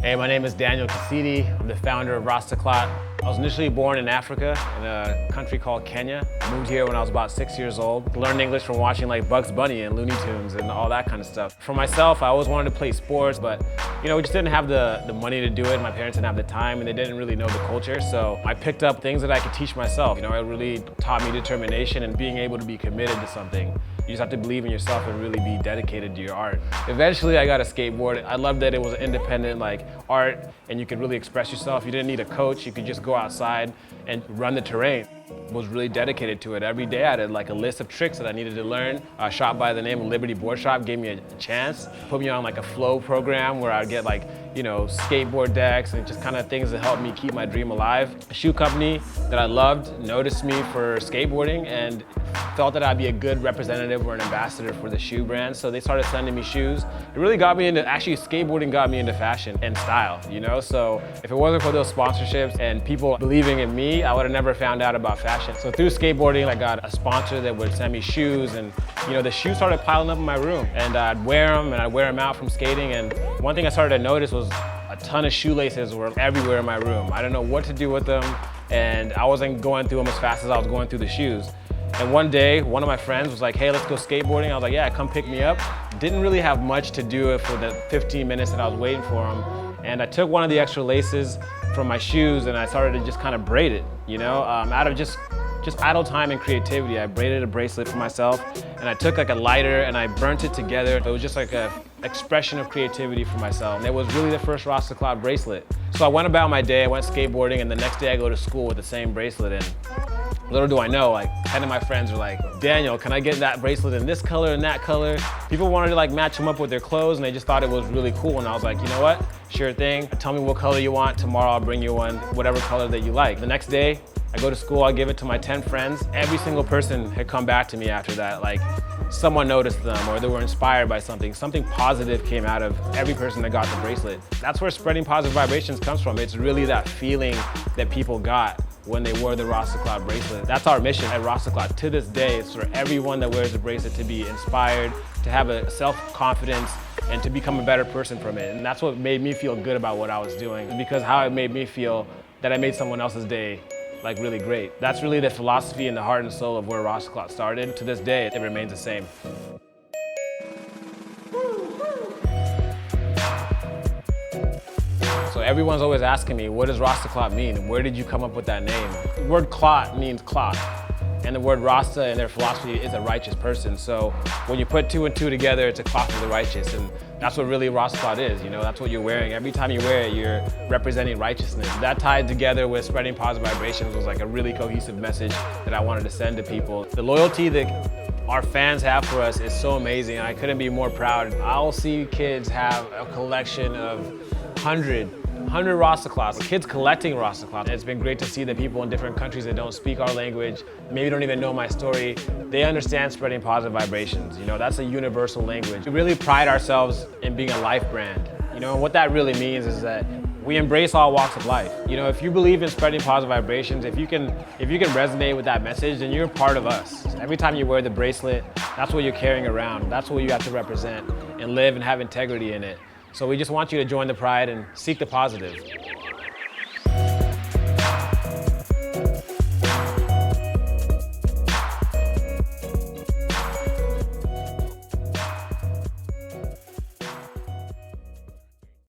Hey, my name is Daniel Kasidi. I'm the founder of Rastaclat. I was initially born in Africa in a country called Kenya. I moved here when I was about 6 years old. Learned English from watching like Bugs Bunny and Looney Tunes and all that kind of stuff. For myself, I always wanted to play sports, but we just didn't have the money to do it. My parents didn't have the time and they didn't really know the culture. So I picked up things that I could teach myself. It really taught me determination and being able to be committed to something. You just have to believe in yourself and really be dedicated to your art. Eventually, I got a skateboard. I loved that it was independent art and you could really express yourself. You didn't need a coach. You could just go outside and run the terrain. I was really dedicated to it. Every day I had a list of tricks that I needed to learn. A shop by the name of Liberty Board Shop gave me a chance, put me on a flow program where I'd get skateboard decks and just kind of things that helped me keep my dream alive. A shoe company that I loved noticed me for skateboarding and felt that I'd be a good representative or an ambassador for the shoe brand. So they started sending me shoes. It really got me into, actually skateboarding got me into fashion and style, So if it wasn't for those sponsorships and people believing in me, I would have never found out about fashion. So through skateboarding, I got a sponsor that would send me shoes and the shoes started piling up in my room and I'd wear them and I'd wear them out from skating. And one thing I started to notice was a ton of shoelaces were everywhere in my room. I didn't know what to do with them and I wasn't going through them as fast as I was going through the shoes. And one day, one of my friends was like, hey, let's go skateboarding. I was like, yeah, come pick me up. Didn't really have much to do for the 15 minutes that I was waiting for him. And I took one of the extra laces from my shoes and I started to just kind of braid it, out of just idle time and creativity. I braided a bracelet for myself and I took a lighter and I burnt it together. It was just a expression of creativity for myself. And it was really the first Rastaclat bracelet. So I went about my day, I went skateboarding, and the next day I go to school with the same bracelet in. Little do I know, 10 of my friends were like, Daniel, can I get that bracelet in this color and that color? People wanted to match them up with their clothes and they just thought it was really cool. And I was like, you know what? Sure thing. Tell me what color you want. Tomorrow I'll bring you one, whatever color that you like. The next day, I go to school, I give it to my 10 friends. Every single person had come back to me after that. Someone noticed them or they were inspired by something. Something positive came out of every person that got the bracelet. That's where spreading positive vibrations comes from. It's really that feeling that people got when they wore the Rastaclat bracelet. That's our mission at Rastaclat. To this day, it's for everyone that wears the bracelet to be inspired, to have a self-confidence, and to become a better person from it. And that's what made me feel good about what I was doing, because how it made me feel that I made someone else's day really great. That's really the philosophy and the heart and soul of where Rastaclat started. To this day, it remains the same. So everyone's always asking me, what does Rastaclat mean? Where did you come up with that name? The word clot means cloth. And the word Rasta in their philosophy is a righteous person. So when you put two and two together, it's a cloth of the righteous. And that's what really Rastaclat is, That's what you're wearing. Every time you wear it, you're representing righteousness. That tied together with spreading positive vibrations was a really cohesive message that I wanted to send to people. The loyalty that our fans have for us is so amazing. I couldn't be more proud. I'll see kids have a collection of 100 Rastaclats, kids collecting Rastaclats. It's been great to see that people in different countries that don't speak our language, maybe don't even know my story, they understand spreading positive vibrations. That's a universal language. We really pride ourselves in being a life brand. What that really means is that we embrace all walks of life. If you believe in spreading positive vibrations, if you can resonate with that message, then you're part of us. Every time you wear the bracelet, that's what you're carrying around. That's what you have to represent and live and have integrity in it. So we just want you to join the pride and seek the positive.